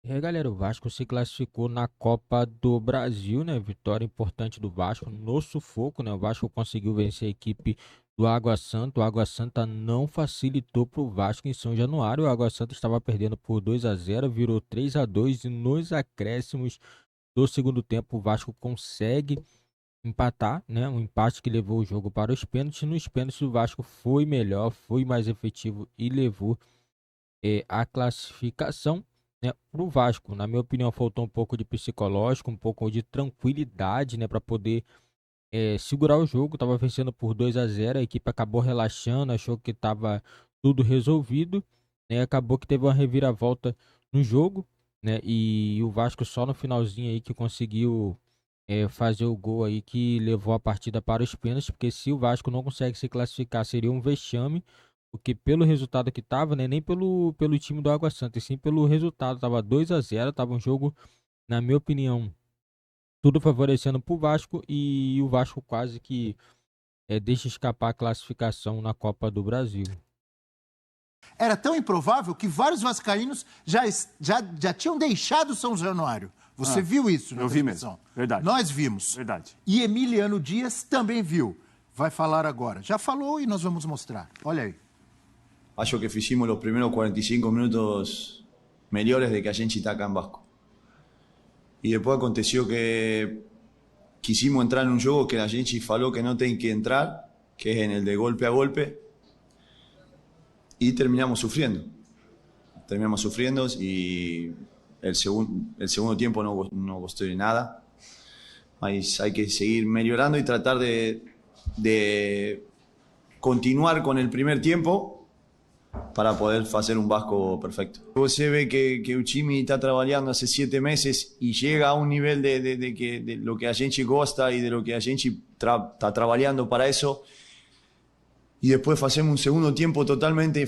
E aí, galera, o Vasco se classificou na Copa do Brasil, né? Vitória importante do Vasco no sufoco, né? O Vasco conseguiu vencer a equipe do Água Santa. O Água Santa não facilitou para o Vasco em São Januário. O Água Santa estava perdendo por 2-0, virou 3-2 e nos acréscimos do segundo tempo o Vasco consegue empatar, né? Um empate que levou o jogo para os pênaltis. Nos pênaltis o Vasco foi melhor, foi mais efetivo e levou a classificação, né, para o Vasco. Na minha opinião, faltou um pouco de psicológico, um pouco de tranquilidade, né, para poder segurar o jogo. Tava vencendo por 2-0, a equipe acabou relaxando, achou que estava tudo resolvido, né, acabou que teve uma reviravolta no jogo, né, e o Vasco só no finalzinho aí que conseguiu fazer o gol aí que levou a partida para os pênaltis, porque se o Vasco não consegue se classificar seria um vexame, porque pelo resultado que tava, né, nem pelo time do Água Santa, e sim pelo resultado, tava 2-0, tava um jogo, na minha opinião, tudo favorecendo pro Vasco, e o Vasco quase que deixa escapar a classificação na Copa do Brasil. Era tão improvável que vários vascaínos já tinham deixado São Januário. Você viu isso na Eu vi mesmo, transmissão? verdade. Nós vimos. Verdade. E Emiliano Dias também viu. Vai falar agora. Já falou e nós vamos mostrar. Olha aí. Acho que fizemos los primeros 45 minutos mejores de que a gente está acá en Vasco. Y después aconteció que quisimos entrar en un juego que la gente falou que no tiene que entrar, que es en el de golpe a golpe, y terminamos sufriendo. Terminamos sufriendo y el segundo tiempo no gustó de nada. Mas hay que seguir mejorando y tratar de continuar con el primer tiempo para poder hacer un Vasco perfecto. Você ve que o time está trabajando hace 7 meses y llega a un nivel de lo que a gente gosta y de lo que a gente está trabajando para eso, y después hacemos un segundo tiempo totalmente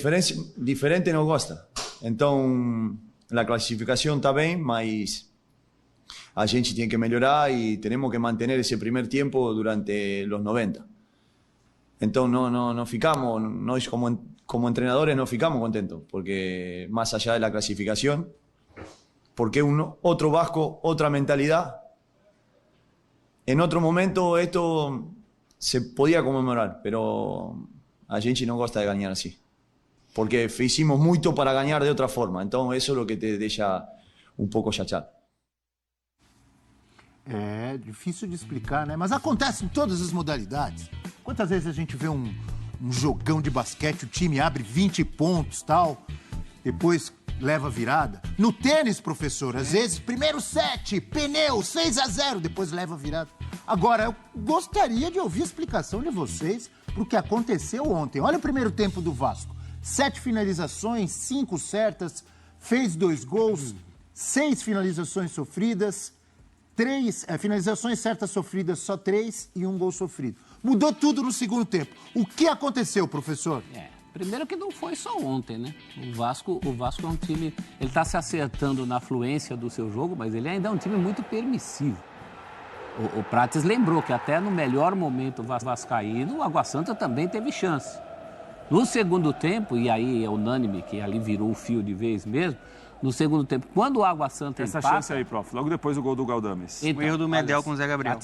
diferente, no gosta. Entonces la clasificación está bien, mas a gente tiene que mejorar y tenemos que mantener ese primer tiempo durante los 90. Entonces no ficamos, nós como entrenadores no ficamos contentos, porque más allá de la clasificación, porque otro Vasco, otra mentalidad. En otro momento esto se podía conmemorar, pero a gente no gosta de ganar así, porque hicimos mucho para ganar de otra forma. Entonces eso es lo que te deja un poco chachado. É difícil de explicar, né? Mas acontece em todas as modalidades. Quantas vezes a gente vê um jogão de basquete, o time abre 20 pontos, tal, depois leva virada. No tênis, professor, às vezes, primeiro set, pneu, 6-0, depois leva virada. Agora, eu gostaria de ouvir a explicação de vocês pro que aconteceu ontem. Olha o primeiro tempo do Vasco. 7 finalizações, 5 certas, fez 2 gols, 6 finalizações sofridas, 3 finalizações certas sofridas, só 3 e 1 gol sofrido. Mudou tudo no segundo tempo. O que aconteceu, professor? Primeiro que não foi só ontem, né? O Vasco é um time... Ele está se acertando na fluência do seu jogo, mas ele ainda é um time muito permissivo. O Prates lembrou que até no melhor momento vascaíno, o Água Santa também teve chance. No segundo tempo, e aí é unânime que ali virou o fio de vez mesmo, no segundo tempo, quando o Água Santa Essa empata... chance aí, prof, logo depois do gol do Galdames. Então, O erro do Medel com o Zé Gabriel.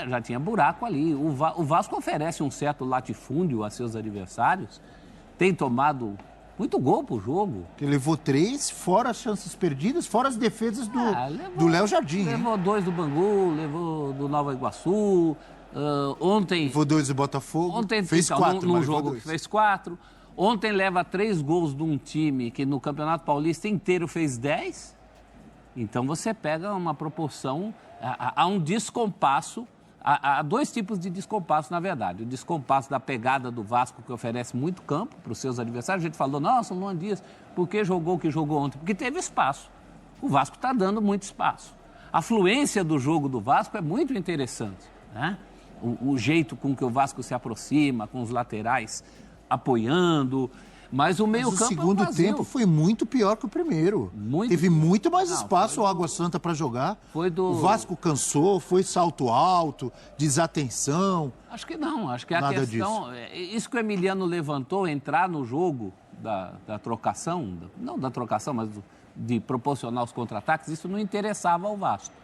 Já tinha buraco ali. O Vasco oferece um certo latifúndio a seus adversários. Tem tomado muito gol pro jogo. Ele levou 3, fora as chances perdidas, fora as defesas do Léo Jardim. Levou 2 do Bangu, levou do Nova Iguaçu. Ontem... Levou 2 do Botafogo, Ontem, fez 4. Num jogo que fez 4. Ontem leva 3 gols de um time que no Campeonato Paulista inteiro fez 10. Então você pega uma proporção, há um descompasso, há 2 tipos de descompasso, na verdade. O descompasso da pegada do Vasco, que oferece muito campo para os seus adversários. A gente falou, nossa, o Luan Dias, por que jogou o que jogou ontem? Porque teve espaço. O Vasco está dando muito espaço. A fluência do jogo do Vasco é muito interessante, né? O jeito com que o Vasco se aproxima, com os laterais apoiando, mas o meio-campo. O segundo tempo foi muito pior que o primeiro. Teve muito mais espaço o Água Santa para jogar. O Vasco cansou, foi salto alto, desatenção. Acho que não, acho que a Nada questão. Isso que o Emiliano levantou, entrar no jogo da trocação, não da trocação, mas de proporcionar os contra-ataques, isso não interessava ao Vasco,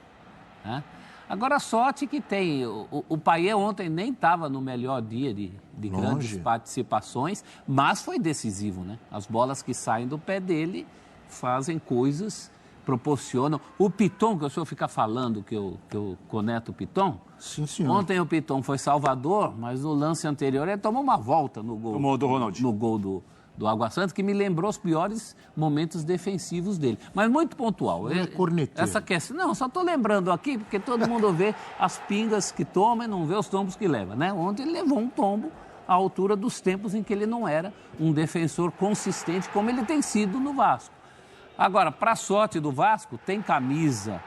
né? Agora, a sorte que tem, o Payet ontem nem estava no melhor dia de grandes participações, mas foi decisivo, né? As bolas que saem do pé dele fazem coisas, proporcionam. O Piton, que o senhor fica falando que eu coneto o Piton, Sim, senhor. ontem o Piton foi salvador, mas no lance anterior ele tomou uma volta no gol, Tomou do Ronald. no gol do Água Santa, que me lembrou os piores momentos defensivos dele. Mas muito pontual. Não é corneteiro. Essa questão, não, só estou lembrando aqui, porque todo mundo vê as pingas que toma e não vê os tombos que leva, né? Ontem ele levou um tombo à altura dos tempos em que ele não era um defensor consistente como ele tem sido no Vasco. Agora, para a sorte do Vasco, tem camisa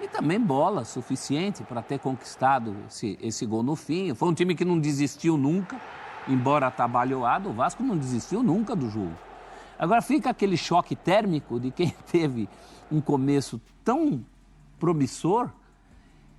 e também bola suficiente para ter conquistado esse gol no fim. Foi um time que não desistiu nunca. Embora atabalhoado, o Vasco não desistiu nunca do jogo. Agora fica aquele choque térmico de quem teve um começo tão promissor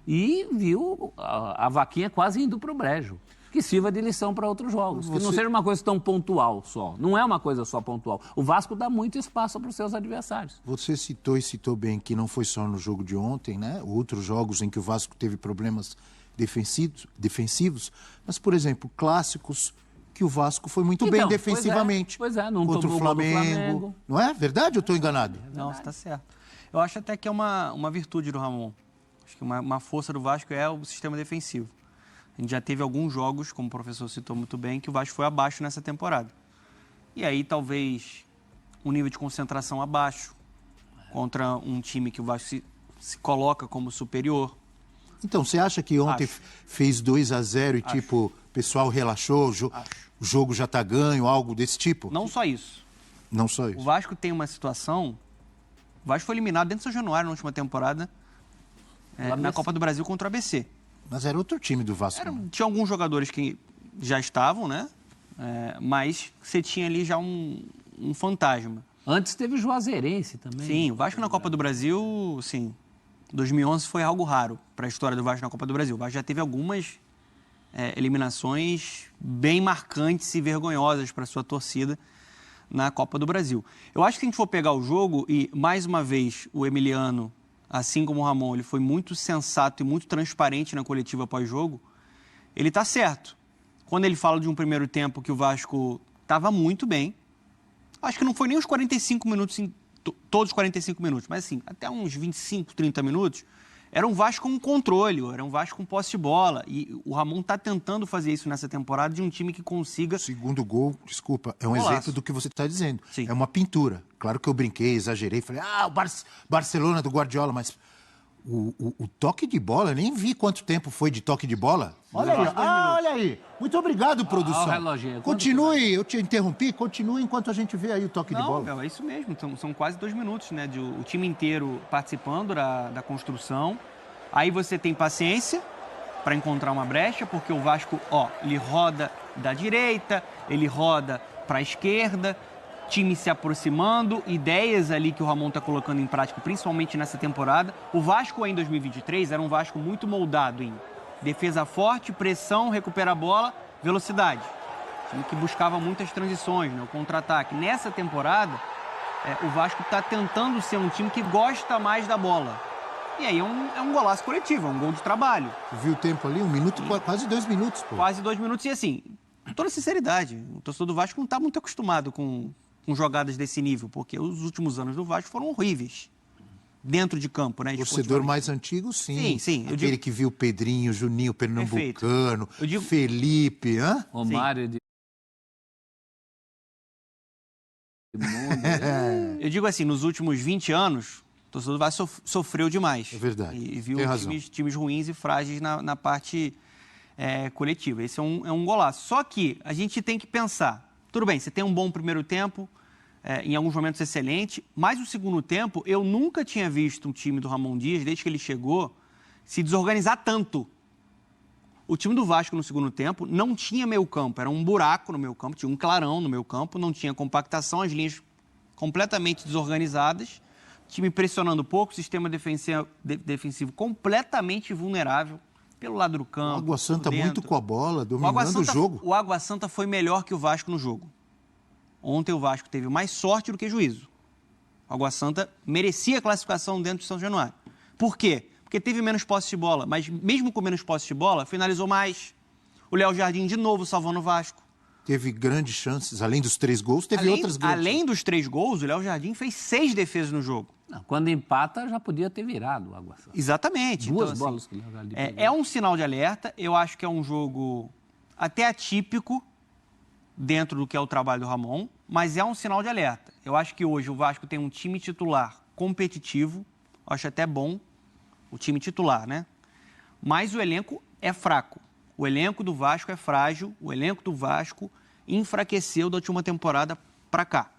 e viu a vaquinha quase indo para o brejo. Que sirva de lição para outros jogos. Que não seja uma coisa tão pontual só. Não é uma coisa só pontual. O Vasco dá muito espaço para os seus adversários. Você citou bem que não foi só no jogo de ontem, né? Outros jogos em que o Vasco teve problemas defensivos, mas, por exemplo, clássicos que o Vasco foi muito bem defensivamente. Pois é, não contra o tomou Flamengo. Não é verdade ou estou enganado? Não, você está certo. Eu acho até que é uma virtude do Ramon. Acho que uma força do Vasco é o sistema defensivo. A gente já teve alguns jogos, como o professor citou muito bem, que o Vasco foi abaixo nessa temporada. E aí talvez um nível de concentração abaixo contra um time que o Vasco se coloca como superior. Então, você acha que ontem fez 2-0 e, tipo, o pessoal relaxou, o jogo já está ganho, algo desse tipo? Não só isso. Não só isso. O Vasco tem uma situação... O Vasco foi eliminado dentro de São Januário na última temporada, na Copa do Brasil contra o ABC. Mas era outro time do Vasco. Tinha alguns jogadores que já estavam, né? Mas você tinha ali já um fantasma. Antes teve o Juazeirense também. Sim, o Vasco na Copa do Brasil, sim... 2011 foi algo raro para a história do Vasco na Copa do Brasil. O Vasco já teve algumas eliminações bem marcantes e vergonhosas para a sua torcida na Copa do Brasil. Eu acho que se a gente for pegar o jogo e, mais uma vez, o Emiliano, assim como o Ramon, ele foi muito sensato e muito transparente na coletiva pós-jogo, ele está certo. Quando ele fala de um primeiro tempo que o Vasco estava muito bem, acho que não foi nem os 45 minutos todos os 45 minutos, mas assim, até uns 25, 30 minutos, era um Vasco com controle, era um Vasco com posse de bola. E o Ramon está tentando fazer isso nessa temporada de um time que consiga... O segundo gol, desculpa, é um exemplo do que você está dizendo. Sim. É uma pintura. Claro que eu brinquei, exagerei, falei, o Barcelona do Guardiola, mas o toque de bola, eu nem vi quanto tempo foi de toque de bola. Olha aí, olha aí. Muito obrigado, produção. Olha o reloginho. Continue, eu te interrompi, continue enquanto a gente vê aí o toque de bola. Não, é isso mesmo, são quase 2 minutos, né? O time inteiro participando da construção. Aí você tem paciência para encontrar uma brecha, porque o Vasco, ele roda da direita, ele roda para a esquerda, time se aproximando, ideias ali que o Ramon está colocando em prática, principalmente nessa temporada. O Vasco em 2023 era um Vasco muito moldado em defesa forte, pressão, recupera a bola, velocidade. Time que buscava muitas transições, né? O contra-ataque. Nessa temporada, o Vasco está tentando ser um time que gosta mais da bola. E aí é um golaço coletivo, é um gol de trabalho. Viu o tempo ali? 1 minuto, quase 2 minutos. Pô. Quase 2 minutos. E assim, com toda sinceridade, o torcedor do Vasco não está muito acostumado com jogadas desse nível, porque os últimos anos do Vasco foram horríveis. Dentro de campo, né? Torcedor mais antigo, sim. Sim. Aquele que viu o Pedrinho, Juninho, Pernambucano, Felipe, Romário de... Eu digo assim, nos últimos 20 anos, o torcedor do Vasco sofreu demais. É verdade. E viu times ruins e frágeis na parte coletiva. Esse é um golaço. Só que a gente tem que pensar, tudo bem, você tem um bom primeiro tempo, em alguns momentos excelente, mas o segundo tempo, eu nunca tinha visto um time do Ramon Dias, desde que ele chegou, se desorganizar tanto. O time do Vasco no segundo tempo não tinha meio campo, era um buraco no meio campo, tinha um clarão no meio campo, não tinha compactação, as linhas completamente desorganizadas, time pressionando pouco, sistema defensivo completamente vulnerável pelo lado do campo. O Água Santa muito com a bola, dominando o jogo. O Água Santa foi melhor que o Vasco no jogo. Ontem o Vasco teve mais sorte do que juízo. O Água Santa merecia a classificação dentro de São Januário. Por quê? Porque teve menos posse de bola, mas mesmo com menos posse de bola, finalizou mais. O Léo Jardim de novo salvando o Vasco. Teve grandes chances, além dos 3 gols, teve outras grandes. Além dos 3 gols, o Léo Jardim fez 6 defesas no jogo. Não, quando empata, já podia ter virado o Água Santa. Exatamente. Duas então, bolas assim, que o Léo Jardim pegou. é um sinal de alerta. Eu acho que é um jogo até atípico dentro do que é o trabalho do Ramon, mas é um sinal de alerta. Eu acho que hoje o Vasco tem um time titular competitivo, acho até bom o time titular, né? Mas o elenco é fraco. O elenco do Vasco é frágil, o elenco do Vasco enfraqueceu da última temporada para cá.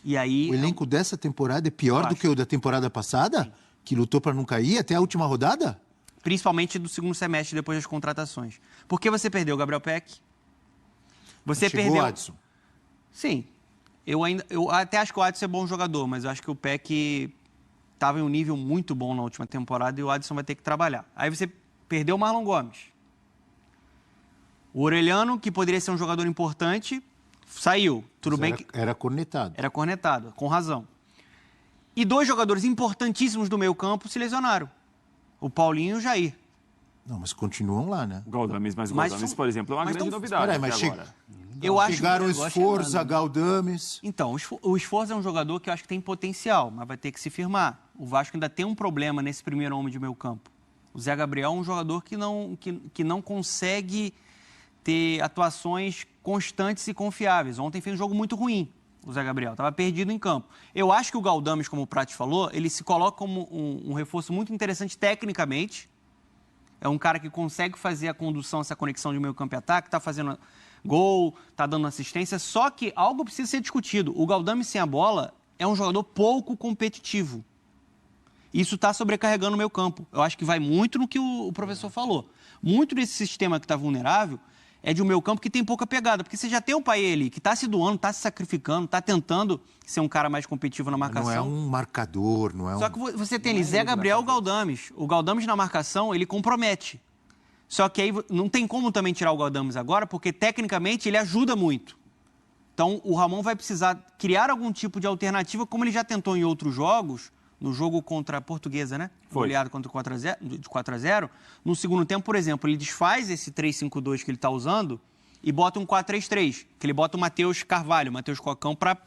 E aí, O elenco dessa temporada é pior do que o da temporada passada? Que lutou para não cair até a última rodada? principalmente do segundo semestre, depois das contratações. Porque você perdeu o Gabriel Peck. Você Chegou perdeu... o Adson. Sim. Eu até acho que o Adson é bom jogador, mas eu acho que o Peck estava em um nível muito bom na última temporada e o Adson vai ter que trabalhar. Aí você perdeu o Marlon Gomes. O Orelhano, que poderia ser um jogador importante, saiu. Tudo bem que... Era cornetado. Era cornetado, com razão. E dois jogadores importantíssimos do meio campo se lesionaram. O Paulinho e o Jair. Não, mas continuam lá, né? O Galdames, mas o Mas Galdames, são- por exemplo, é uma mas grande tão- novidade Peraí, mas até agora. Eu acho Chegaram o eu acho Esforza, chegando. Galdames. Então, o Esforço é um jogador que eu acho que tem potencial, mas vai ter que se firmar. O Vasco ainda tem um problema nesse primeiro homem de meio campo. O Zé Gabriel é um jogador que não consegue ter atuações constantes e confiáveis. Ontem fez um jogo muito ruim, o Zé Gabriel. Estava perdido em campo. Eu acho que o Galdames, como o Prati falou, ele se coloca como um reforço muito interessante tecnicamente. É um cara que consegue fazer a condução, essa conexão de meio campo e ataque, está fazendo gol, está dando assistência, só que algo precisa ser discutido. O Galdames sem a bola é um jogador pouco competitivo. Isso está sobrecarregando o meio campo. Eu acho que vai muito no que o professor falou. Muito desse sistema que está vulnerável é de um meio campo que tem pouca pegada, porque você já tem um Payet ali que está se doando, está se sacrificando, está tentando ser um cara mais competitivo na marcação. Não é um marcador, não é um... Só que você tem ali Zé Gabriel e o Galdames. O Galdames na marcação, ele compromete. Só que aí não tem como também tirar o Galdames agora, porque tecnicamente ele ajuda muito. Então o Ramon vai precisar criar algum tipo de alternativa, como ele já tentou em outros jogos, no jogo contra a Portuguesa, né? Foi. Goleado contra o 4x0. No segundo tempo, por exemplo, ele desfaz esse 3-5-2 que ele está usando e bota um 4-3-3, que ele bota o Matheus Carvalho, o Matheus Cocão, para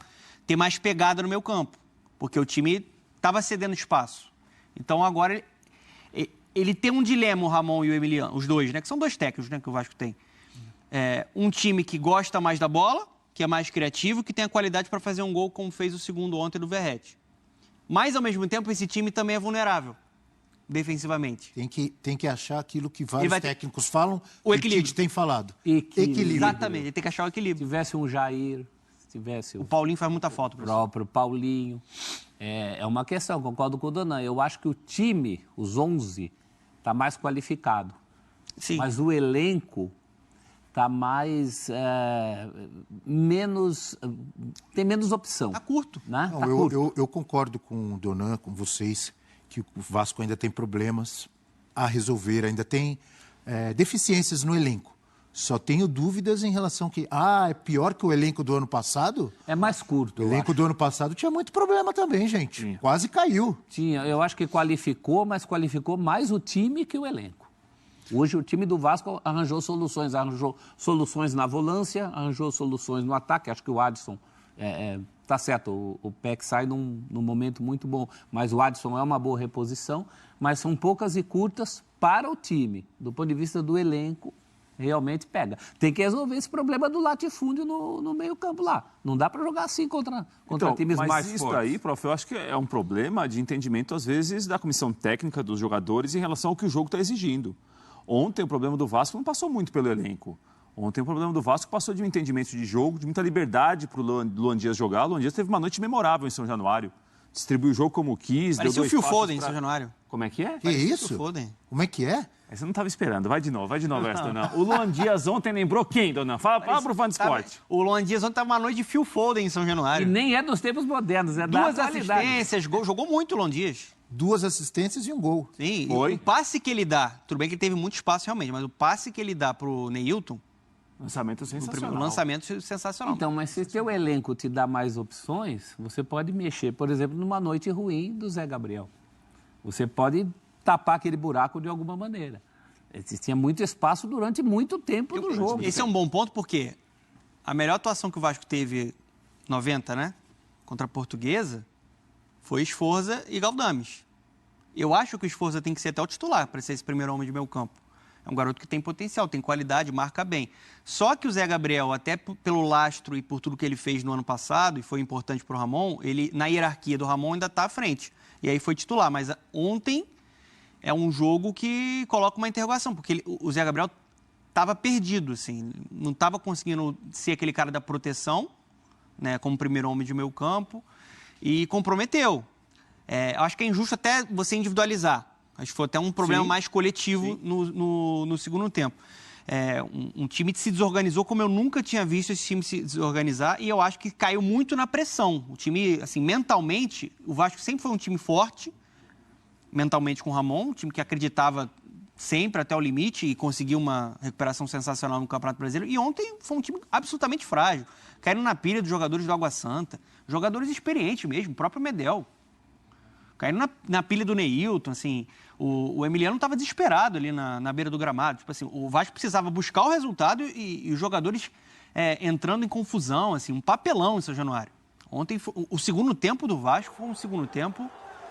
ter mais pegada no meio campo, porque o time estava cedendo espaço. Então agora ele tem um dilema, o Ramon e o Emiliano, os dois, né? Que são dois técnicos, né? Que o Vasco tem. Um time que gosta mais da bola, que é mais criativo, que tem a qualidade para fazer um gol, como fez o segundo ontem do Verratti. Mas, ao mesmo tempo, esse time também é vulnerável, defensivamente. Tem que achar aquilo que Ele vários vai ter- técnicos falam, O que equilíbrio. Tite tem falado. Equilíbrio. Exatamente, ele tem que achar o Se equilíbrio. tivesse um Jair, se tivesse O o Paulinho faz muita falta, professor. próprio Paulinho. É uma questão, concordo com o Donan. Eu acho que o time, os 11, está mais qualificado. Sim. Mas o elenco está mais... tem menos opção. Tá curto. Né? Não, Tá curto. eu concordo com o Donan, com vocês, que o Vasco ainda tem problemas a resolver, ainda tem deficiências no elenco. Só tenho dúvidas em relação que, é pior que o elenco do ano passado? É mais curto, O eu elenco acho. do ano passado tinha muito problema também, gente. Quase caiu. Eu acho que qualificou, mas qualificou mais o time que o elenco. Hoje o time do Vasco arranjou soluções na volância, arranjou soluções no ataque. Acho que o Adson tá certo, o Peck sai num momento muito bom, mas o Adson é uma boa reposição, mas são poucas e curtas para o time. Do ponto de vista do elenco, realmente pega. Tem que resolver esse problema do latifúndio no meio-campo lá. Não dá para jogar assim contra times mas mais isso fortes. aí, prof, eu acho que é um problema de entendimento, às vezes, da comissão técnica dos jogadores em relação ao que o jogo está exigindo. Ontem, o problema do Vasco não passou muito pelo elenco. Ontem, o problema do Vasco passou de um entendimento de jogo, de muita liberdade para o Luan Dias jogar. O Luan Dias teve uma noite memorável em São Januário. Distribuiu o jogo como quis. Parecia deu o dois Phil passes Foden em pra- São Januário. Como é que é? Que isso? Foden. Como é que é? Essa eu não estava esperando. Vai de novo essa, Donan. O Luan Dias ontem lembrou quem, Donan? Fala pro fã de esporte. O Luan Dias ontem estava uma noite de Phil Foden em São E Januário. nem é dos tempos modernos, é da Duas atualidade. assistências, jogou muito o Luan Dias. 2 assistências e um gol. Sim, Foi. o passe que ele dá, tudo bem que ele teve muito espaço realmente, mas o passe que ele dá pro Neilton Lançamento sensacional. Um lançamento sensacional. Então, mas se teu elenco te dá mais opções, você pode mexer, por exemplo, numa noite ruim do Zé Gabriel. Você pode tapar aquele buraco de alguma maneira. Tinha muito espaço durante muito tempo do jogo. Esse é um bom ponto porque a melhor atuação que o Vasco teve 90, né? Contra a Portuguesa, foi Sforza e Galdames. Eu acho que o Sforza tem que ser até o titular para ser esse primeiro homem de meio campo. É um garoto que tem potencial, tem qualidade, marca bem. Só que o Zé Gabriel, até pelo lastro e por tudo que ele fez no ano passado, e foi importante para o Ramon, ele, na hierarquia do Ramon, ainda está à frente. E aí foi titular. Mas ontem é um jogo que coloca uma interrogação, porque o Zé Gabriel estava perdido, assim, não estava conseguindo ser aquele cara da proteção, né, como primeiro homem de meio campo, e comprometeu. Acho que é injusto até você individualizar. Acho que foi até um problema mais coletivo no segundo tempo. Um time que se desorganizou como eu nunca tinha visto esse time se desorganizar, e eu acho que caiu muito na pressão. O time, assim, mentalmente, o Vasco sempre foi um time forte, mentalmente com o Ramon, um time que acreditava sempre até o limite e conseguiu uma recuperação sensacional no Campeonato Brasileiro. E ontem foi um time absolutamente frágil, caindo na pilha dos jogadores do Água Santa, jogadores experientes mesmo, o próprio Medel. Caindo na pilha do Neilton, assim, o Emiliano estava desesperado ali na beira do gramado. Tipo assim, o Vasco precisava buscar o resultado e os jogadores entrando em confusão, assim, um papelão em São Januário. Ontem, o segundo tempo do Vasco foi um segundo tempo,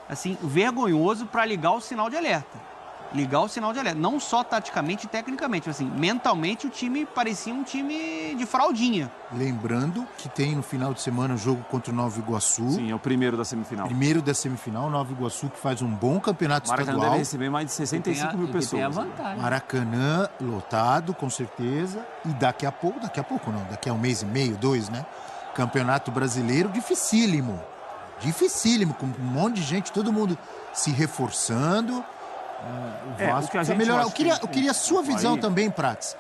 assim, vergonhoso para ligar o sinal de alerta. Ligar o sinal de alerta, não só taticamente e tecnicamente, assim, mentalmente o time parecia um time de fraldinha. Lembrando que tem no final de semana o jogo contra o Nova Iguaçu. Sim, é o primeiro da semifinal. Primeiro da semifinal, Nova Iguaçu, que faz um bom campeonato Maracanã estadual. deve receber mais de 65 mil pessoas. Tem a vantagem. Maracanã lotado, com certeza. E daqui a pouco não, daqui a um mês e meio, 2, né? Campeonato Brasileiro dificílimo. Dificílimo, com um monte de gente, todo mundo se reforçando. O Vasco precisa melhorar. Eu queria a sua visão também, Prats.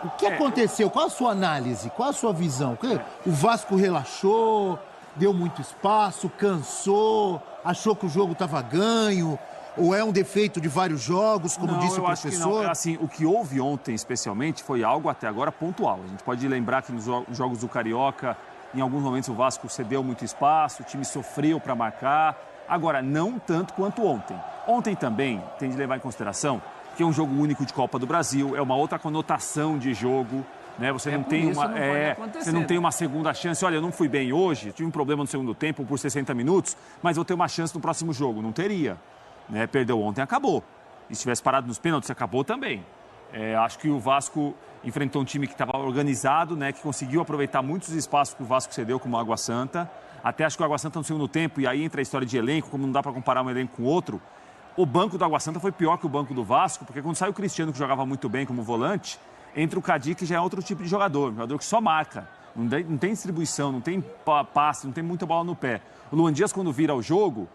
O que aconteceu? Qual a sua análise? Qual a sua visão? O Vasco relaxou, deu muito espaço, cansou, achou que o jogo estava ganho, ou é um defeito de vários jogos, como disse o professor? Acho que não. Assim, o que houve ontem, especialmente, foi algo até agora pontual. A gente pode lembrar que nos jogos do Carioca, em alguns momentos o Vasco cedeu muito espaço, o time sofreu para marcar. Agora, não tanto quanto ontem. Ontem também tem de levar em consideração que é um jogo único de Copa do Brasil, é uma outra conotação de jogo, né? Você não tem uma segunda chance. Olha, eu não fui bem hoje, tive um problema no segundo tempo por 60 minutos, mas vou ter uma chance no próximo jogo. Não teria, né? Perdeu ontem, acabou. E se tivesse parado nos pênaltis, acabou também. Acho que o Vasco enfrentou um time que estava organizado, né? Que conseguiu aproveitar muitos espaços que o Vasco cedeu, como o Água Santa. Até acho que o Água Santa no segundo tempo, e aí entra a história de elenco, como não dá para comparar um elenco com outro. O banco do Água Santa foi pior que o banco do Vasco, porque quando sai o Cristiano, que jogava muito bem como volante, entra o Cadi, que já é outro tipo de jogador, um jogador que só marca. Não tem distribuição, não tem passe, não tem muita bola no pé. O Luan Dias, quando vira o jogo,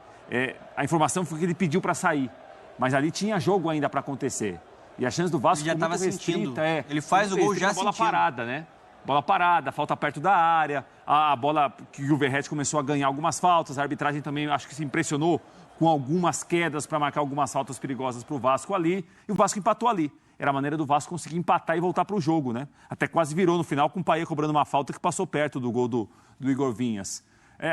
a informação foi que ele pediu para sair. Mas ali tinha jogo ainda para acontecer. E a chance do Vasco já estava sentindo. Ele faz o gol já sentindo. Bola parada, né? Bola parada, falta perto da área, a bola que o Verratti começou a ganhar algumas faltas, a arbitragem também acho que se impressionou com algumas quedas para marcar algumas faltas perigosas para o Vasco ali, e o Vasco empatou ali. Era a maneira do Vasco conseguir empatar e voltar para o jogo, né? Até quase virou no final com o Paê cobrando uma falta que passou perto do gol do Igor Vinhas.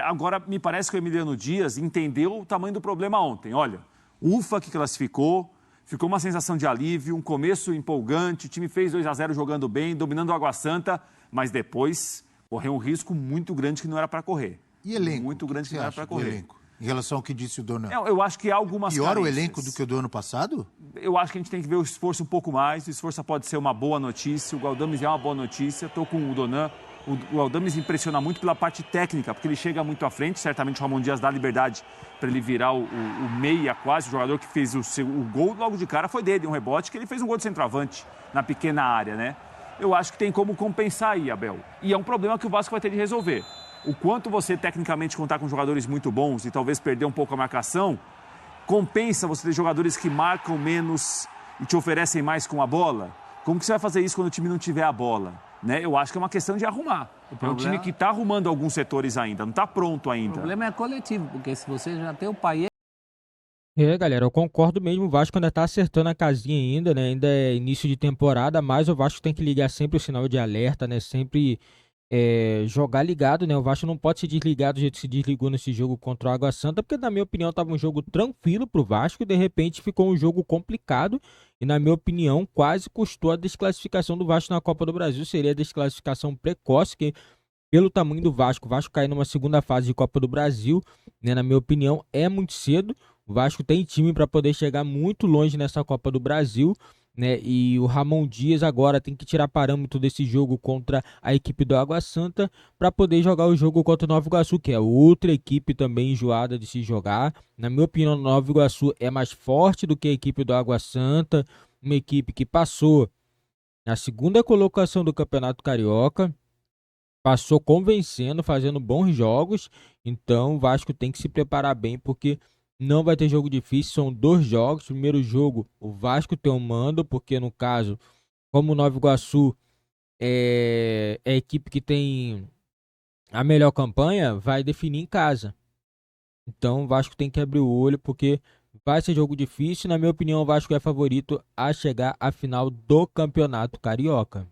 Agora, me parece que o Emiliano Dias entendeu o tamanho do problema ontem. Olha, ufa que classificou, ficou uma sensação de alívio, um começo empolgante, o time fez 2-0 jogando bem, dominando o Água Santa, mas depois correu um risco muito grande que não era para correr. E elenco? Muito grande que não era para correr. Elenco? Em relação ao que disse o Donan. Eu acho que há algumas pior carências. O elenco do que o do ano passado? Eu acho que a gente tem que ver o esforço um pouco mais. O esforço pode ser uma boa notícia. O Galdames é uma boa notícia. Estou com o Donan. O Galdames impressiona muito pela parte técnica, porque ele chega muito à frente. Certamente o Ramon Dias dá liberdade para ele virar o meia quase. O jogador que fez o gol logo de cara foi dele. Um rebote que ele fez um gol de centroavante na pequena área, né? Eu acho que tem como compensar aí, Abel. E é um problema que o Vasco vai ter de resolver. O quanto você, tecnicamente, contar com jogadores muito bons e talvez perder um pouco a marcação, compensa você ter jogadores que marcam menos e te oferecem mais com a bola? Como que você vai fazer isso quando o time não tiver a bola? Né? Eu acho que é uma questão de arrumar. É um time que está arrumando alguns setores ainda, não está pronto ainda. O problema é coletivo, porque se você já tem o Payet Galera, eu concordo mesmo. O Vasco ainda tá acertando a casinha ainda, né? Ainda é início de temporada, mas o Vasco tem que ligar sempre o sinal de alerta, né? Sempre jogar ligado, né? O Vasco não pode se desligar do jeito que se desligou nesse jogo contra o Água Santa, porque na minha opinião tava um jogo tranquilo pro Vasco e de repente ficou um jogo complicado e na minha opinião quase custou a desclassificação do Vasco na Copa do Brasil. Seria a desclassificação precoce, que pelo tamanho do Vasco, o Vasco cair numa segunda fase de Copa do Brasil, né? Na minha opinião é muito cedo. O Vasco tem time para poder chegar muito longe nessa Copa do Brasil, né? E o Ramon Dias agora tem que tirar parâmetro desse jogo contra a equipe do Água Santa para poder jogar o jogo contra o Nova Iguaçu, que é outra equipe também enjoada de se jogar. Na minha opinião, o Nova Iguaçu é mais forte do que a equipe do Água Santa, uma equipe que passou na segunda colocação do Campeonato Carioca, passou convencendo, fazendo bons jogos. Então o Vasco tem que se preparar bem, porque não vai ter jogo difícil. São 2 jogos. Primeiro jogo, o Vasco tem um mando, porque no caso, como o Nova Iguaçu é a equipe que tem a melhor campanha, vai definir em casa. Então o Vasco tem que abrir o olho, porque vai ser jogo difícil. Na minha opinião, o Vasco é favorito a chegar à final do Campeonato Carioca.